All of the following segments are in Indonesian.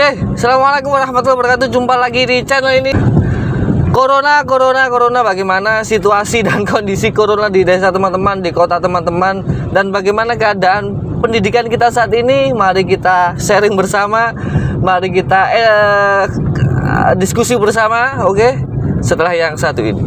Oke, assalamualaikum warahmatullahi wabarakatuh. Jumpa lagi di channel ini. Corona. Bagaimana situasi dan kondisi corona di desa teman-teman, di kota teman-teman, dan bagaimana keadaan pendidikan kita saat ini? Mari kita sharing bersama. Mari kita diskusi bersama. Oke, setelah yang satu ini.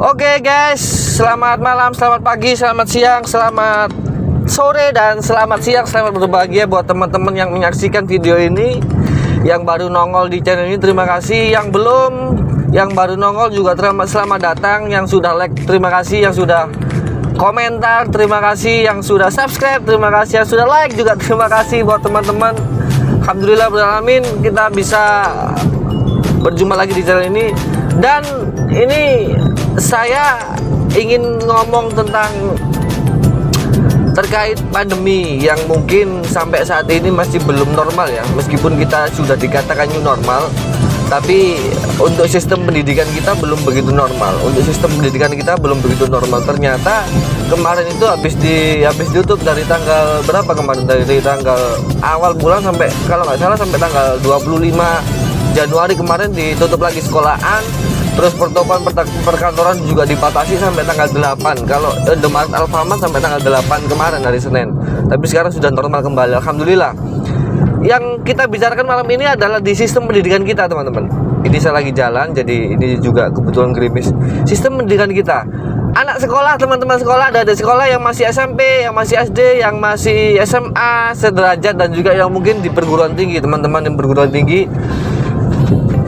Oke guys, selamat malam, selamat pagi, selamat siang, selamat sore, dan selamat siang, selamat berbahagia buat teman-teman yang menyaksikan video ini. Yang baru nongol di channel ini, terima kasih. Yang belum, yang baru nongol juga selamat datang. Yang sudah like, terima kasih. Yang sudah komentar, terima kasih. Yang sudah subscribe, terima kasih. Yang sudah like juga terima kasih buat teman-teman. Alhamdulillah beralamin kita bisa berjumpa lagi di channel ini. Dan ini saya ingin ngomong tentang terkait pandemi yang mungkin sampai saat ini masih belum normal ya. Meskipun kita sudah dikatakan new normal, tapi untuk sistem pendidikan kita belum begitu normal. Untuk sistem pendidikan kita belum begitu normal. Ternyata kemarin itu habis ditutup dari tanggal berapa kemarin? Dari tanggal awal bulan sampai, kalau nggak salah, sampai tanggal 25 Januari kemarin ditutup lagi sekolahan. Terus protokol perkantoran juga dibatasi sampai tanggal 8. Kalau Indomaret Alfamart sampai tanggal 8 kemarin hari Senin. Tapi sekarang sudah normal kembali, alhamdulillah. Yang kita bicarakan malam ini adalah di sistem pendidikan kita, teman-teman. Ini saya lagi jalan, jadi ini juga kebetulan gerimis. Sistem pendidikan kita, anak sekolah, teman-teman sekolah, ada sekolah yang masih SMP, yang masih SD, yang masih SMA sederajat, dan juga yang mungkin di perguruan tinggi. Teman-teman yang perguruan tinggi,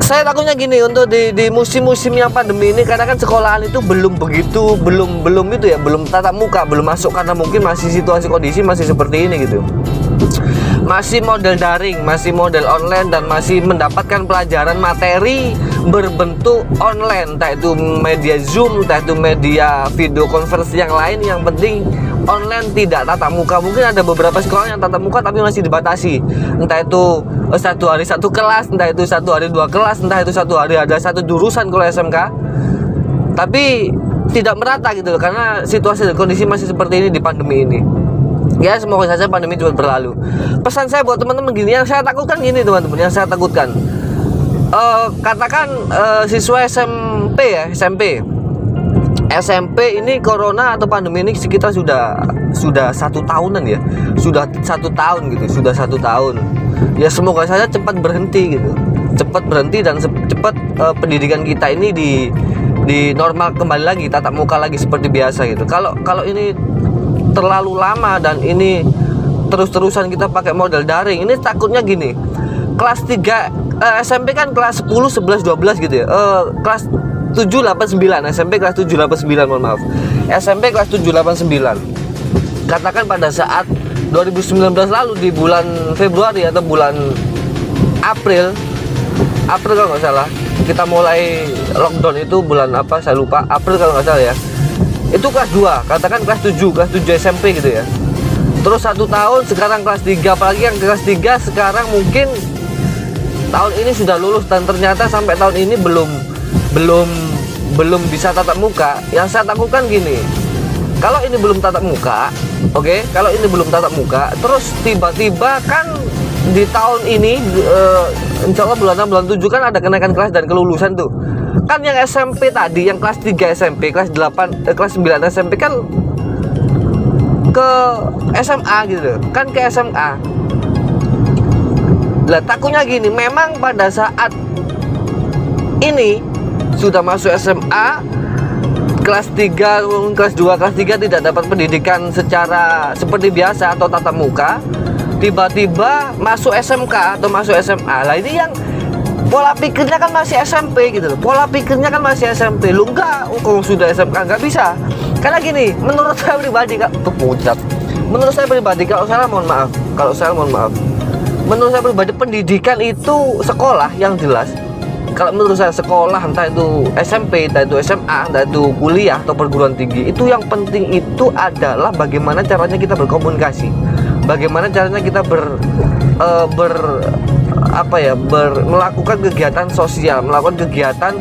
saya takutnya gini, untuk di musim-musim yang pandemi ini, karena kan sekolahan itu belum itu ya, belum tatap muka, belum masuk, karena mungkin masih situasi kondisi masih seperti ini gitu. Masih model daring, masih model online, dan masih mendapatkan pelajaran materi berbentuk online, entah itu media Zoom, entah itu media video konferensi yang lain. Yang penting online, tidak tatap muka. Mungkin ada beberapa sekolah yang tatap muka tapi masih dibatasi, entah itu satu hari satu kelas, entah itu satu hari dua kelas, entah itu satu hari ada satu jurusan kalau SMK, tapi tidak merata gitu loh, karena situasi dan kondisi masih seperti ini di pandemi ini. Ya, semoga saja pandemi cepat berlalu. Pesan saya buat teman-teman gini, yang saya takutkan gini teman-teman, yang saya takutkan, katakan siswa SMP ya, SMP ini corona atau pandemi ini sekitar sudah 1 tahunan ya, sudah 1 tahun gitu, sudah 1 tahun. Ya semoga saja cepat berhenti gitu, cepat berhenti, dan cepat pendidikan kita ini di normal kembali lagi, tatap muka lagi seperti biasa gitu. Kalau ini terlalu lama dan ini terus-terusan kita pakai model daring, ini takutnya gini, kelas 3 SMP kan kelas 10, 11, 12 gitu ya, kelas 7, 8, 9, SMP kelas 7, 8, 9, mohon maaf, SMP kelas 7, 8, 9. Katakan pada saat 2019 lalu di bulan Februari atau bulan April kalau nggak salah, kita mulai lockdown. Itu bulan apa saya lupa, April kalau nggak salah ya. Itu kelas 2, katakan kelas 7 SMP gitu ya. Terus 1 tahun, sekarang kelas 3, apalagi yang kelas 3 sekarang mungkin tahun ini sudah lulus, dan ternyata sampai tahun ini belum bisa tatap muka. Yang saya takutkan gini, kalau ini belum tatap muka, kalau ini belum tatap muka, terus tiba-tiba kan di tahun ini, insya Allah bulan 6, bulan 7 kan ada kenaikan kelas dan kelulusan tuh. Kan yang SMP tadi, yang kelas 3 SMP, kelas 8, kelas 9 SMP kan ke SMA gitu, kan ke SMA. Lah takutnya gini, memang pada saat ini sudah masuk SMA, kelas 3, kelas 2, kelas 3 tidak dapat pendidikan secara seperti biasa atau tatap muka, tiba-tiba masuk SMK atau masuk SMA. Lah ini yang pola pikirnya kan masih SMP gitu loh, pola pikirnya kan masih SMP. Lu enggak, kalau sudah SMK nggak bisa. Karena gini, menurut saya pribadi, menurut saya pribadi, kalau salah mohon maaf, menurut saya pribadi, pendidikan itu sekolah yang jelas. Kalau menurut saya sekolah, entah itu SMP, entah itu SMA, entah itu kuliah atau perguruan tinggi, itu yang penting itu adalah bagaimana caranya kita berkomunikasi, bagaimana caranya kita melakukan kegiatan sosial, melakukan kegiatan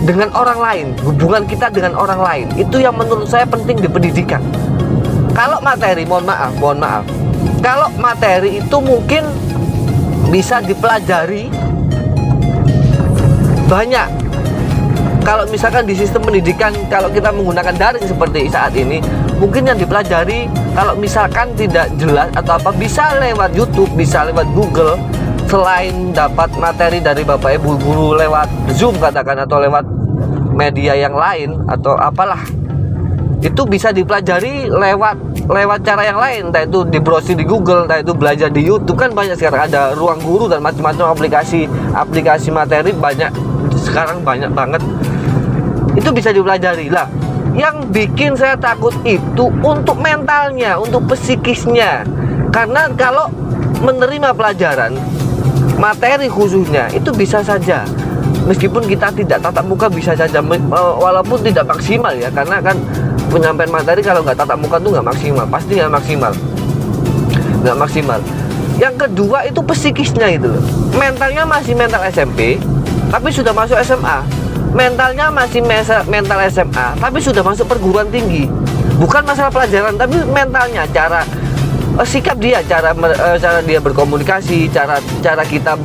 dengan orang lain, hubungan kita dengan orang lain. Itu yang menurut saya penting di pendidikan. Kalau materi, mohon maaf, kalau materi itu mungkin bisa dipelajari banyak. Kalau misalkan di sistem pendidikan, kalau kita menggunakan daring seperti saat ini, mungkin yang dipelajari kalau misalkan tidak jelas atau apa, bisa lewat YouTube, bisa lewat Google. Selain dapat materi dari Bapak Ibu guru lewat Zoom katakan, atau lewat media yang lain atau apalah, itu bisa dipelajari lewat cara yang lain, entah itu di browsing di Google, entah itu belajar di YouTube. Kan banyak sekarang, ada ruang guru dan macam-macam aplikasi materi, banyak sekarang, banyak banget. Itu bisa dipelajari lah. Yang bikin saya takut itu untuk mentalnya, untuk psikisnya. Karena kalau menerima pelajaran materi khususnya itu bisa saja, meskipun kita tidak tatap muka, bisa saja walaupun tidak maksimal ya, karena kan penyampaian materi kalau nggak tatap muka tuh nggak maksimal, pasti nggak maksimal. Yang kedua itu psikisnya itu loh. Mentalnya masih mental SMP tapi sudah masuk SMA, mentalnya masih mental SMA tapi sudah masuk perguruan tinggi. Bukan masalah pelajaran tapi mentalnya, cara sikap dia, cara dia berkomunikasi, cara kita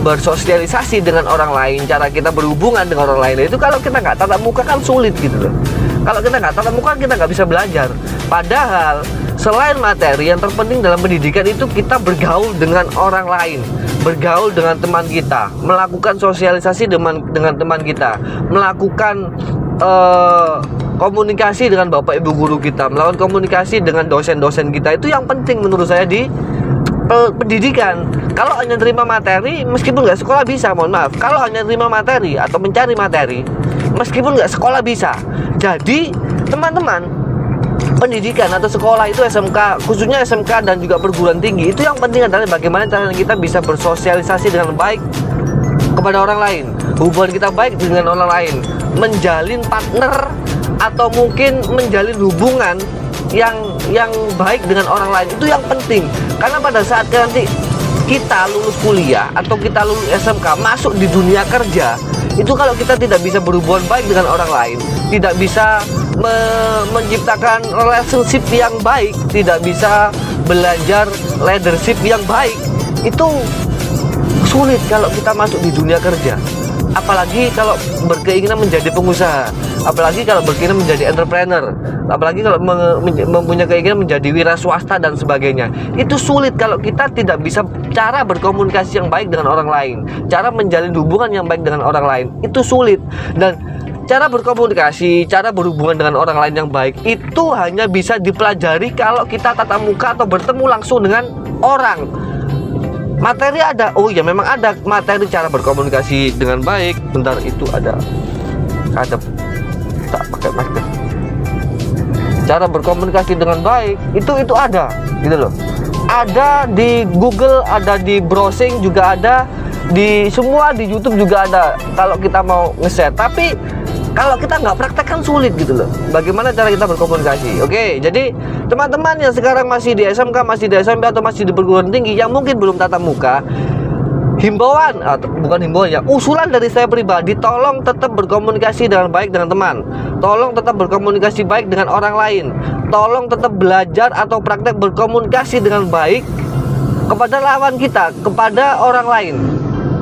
bersosialisasi dengan orang lain, cara kita berhubungan dengan orang lain. Itu kalau kita nggak tatap muka kan sulit gitu loh. Kalau kita nggak tatap muka, kita nggak bisa belajar. Padahal selain materi, yang terpenting dalam pendidikan itu kita bergaul dengan orang lain, bergaul dengan teman kita, melakukan sosialisasi dengan teman kita, melakukan komunikasi dengan Bapak Ibu guru kita, melakukan komunikasi dengan dosen-dosen kita. Itu yang penting menurut saya di pendidikan. Kalau hanya terima materi, meskipun nggak sekolah bisa, mohon maaf, kalau hanya terima materi atau mencari materi, meskipun nggak sekolah bisa. Jadi teman-teman, pendidikan atau sekolah itu SMK, khususnya SMK dan juga perguruan tinggi, itu yang penting adalah bagaimana cara kita bisa bersosialisasi dengan baik kepada orang lain, hubungan kita baik dengan orang lain, menjalin partner atau mungkin menjalin hubungan yang baik dengan orang lain. Itu yang penting, karena pada saat nanti kita lulus kuliah atau kita lulus SMK, masuk di dunia kerja, itu kalau kita tidak bisa berhubungan baik dengan orang lain, tidak bisa menciptakan relationship yang baik, tidak bisa belajar leadership yang baik, itu sulit kalau kita masuk di dunia kerja. Apalagi kalau berkeinginan menjadi pengusaha, apalagi kalau berkeinginan menjadi entrepreneur, apalagi kalau mempunyai keinginan menjadi wira swasta dan sebagainya. Itu sulit kalau kita tidak bisa cara berkomunikasi yang baik dengan orang lain, cara menjalin hubungan yang baik dengan orang lain. Itu sulit. Dan cara berkomunikasi, cara berhubungan dengan orang lain yang baik itu hanya bisa dipelajari kalau kita tatap muka atau bertemu langsung dengan orang. Materi ada, oh ya memang ada materi cara berkomunikasi dengan baik. Bentar, itu ada tak pakai masker. Cara berkomunikasi dengan baik itu ada, gitu loh. Ada di Google, ada di browsing juga ada, di semua di YouTube juga ada. Kalau kita mau nge-share, tapi kalau kita nggak praktekkan sulit gitu loh. Bagaimana cara kita berkomunikasi? Oke, jadi teman-teman yang sekarang masih di SMK, masih di SMP atau masih di perguruan tinggi yang mungkin belum tatap muka, himbauan atau bukan himbauan ya, usulan dari saya pribadi, tolong tetap berkomunikasi dengan baik dengan teman, tolong tetap berkomunikasi baik dengan orang lain, tolong tetap belajar atau praktek berkomunikasi dengan baik kepada lawan kita, kepada orang lain.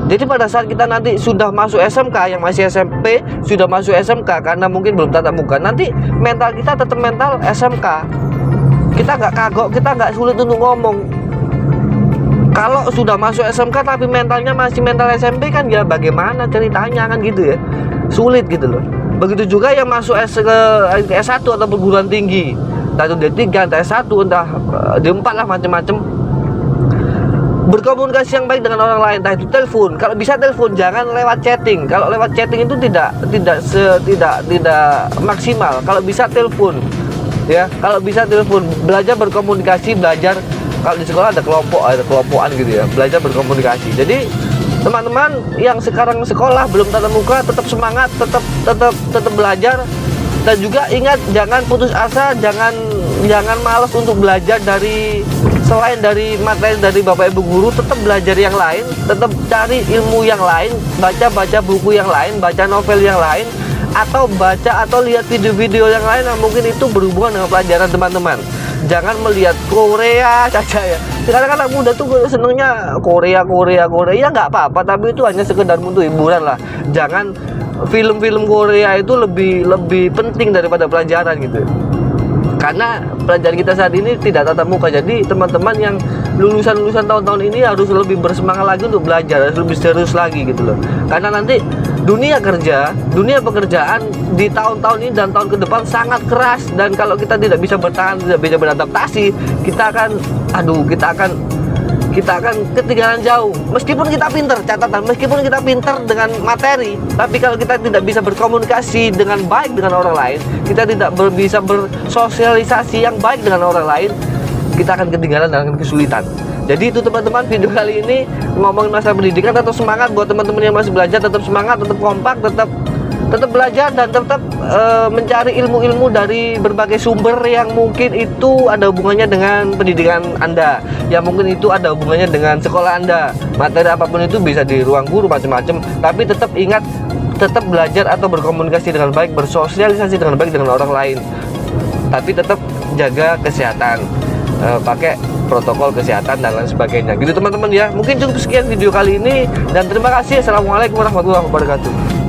Jadi pada saat kita nanti sudah masuk SMK, yang masih SMP sudah masuk SMK karena mungkin belum tatap muka, nanti mental kita tetap mental SMK. Kita nggak kagok, kita nggak sulit untuk ngomong. Kalau sudah masuk SMK tapi mentalnya masih mental SMP, kan ya bagaimana ceritanya, kan gitu ya, sulit gitu loh. Begitu juga yang masuk S1 atau perguruan tinggi, entah itu D3, entah S1, entah D4 lah, macam-macam. Berkomunikasi yang baik dengan orang lain, entah itu telepon, kalau bisa telepon, jangan lewat chatting. Kalau lewat chatting itu tidak maksimal. Kalau bisa telepon, ya, kalau bisa telepon, belajar berkomunikasi, belajar. Kalau di sekolah ada kelompokan gitu ya, belajar berkomunikasi. Jadi teman-teman yang sekarang sekolah belum tatap muka, tetap semangat, tetap belajar, dan juga ingat jangan putus asa, jangan jangan malas untuk belajar dari selain dari materi dari Bapak Ibu guru, tetap belajar yang lain, tetap cari ilmu yang lain, baca buku yang lain, baca novel yang lain, atau baca atau lihat video-video yang lain yang mungkin itu berhubungan dengan pelajaran teman-teman. Jangan melihat Korea saja ya. Sekarang anak muda tuh senengnya Korea ya, nggak apa-apa, tapi itu hanya sekedar untuk hiburan lah. Jangan film-film Korea itu lebih penting daripada pelajaran gitu. Karena pelajaran kita saat ini tidak tatap muka. Jadi teman-teman yang lulusan tahun-tahun ini harus lebih bersemangat lagi untuk belajar, harus lebih serius lagi gitu loh. Karena nanti dunia pekerjaan di tahun-tahun ini dan tahun ke depan sangat keras, dan kalau kita tidak bisa bertahan, tidak bisa beradaptasi, kita akan ketinggalan jauh. Meskipun kita pintar, catatan, meskipun kita pintar dengan materi, tapi kalau kita tidak bisa berkomunikasi dengan baik dengan orang lain, kita tidak bisa bersosialisasi yang baik dengan orang lain, kita akan ketinggalan dan akan kesulitan. Jadi itu teman-teman, video kali ini ngomongin masalah pendidikan. Tetap semangat buat teman-teman yang masih belajar, tetap semangat, tetap kompak, tetap belajar, dan tetap mencari ilmu-ilmu dari berbagai sumber yang mungkin itu ada hubungannya dengan pendidikan Anda, yang mungkin itu ada hubungannya dengan sekolah Anda. Materi apapun itu bisa di ruang guru macam-macam, tapi tetap ingat, tetap belajar atau berkomunikasi dengan baik, bersosialisasi dengan baik dengan orang lain, tapi tetap jaga kesehatan, pakai protokol kesehatan dan lain sebagainya gitu teman-teman ya. Mungkin cukup sekian video kali ini, dan terima kasih. Assalamualaikum warahmatullahi wabarakatuh.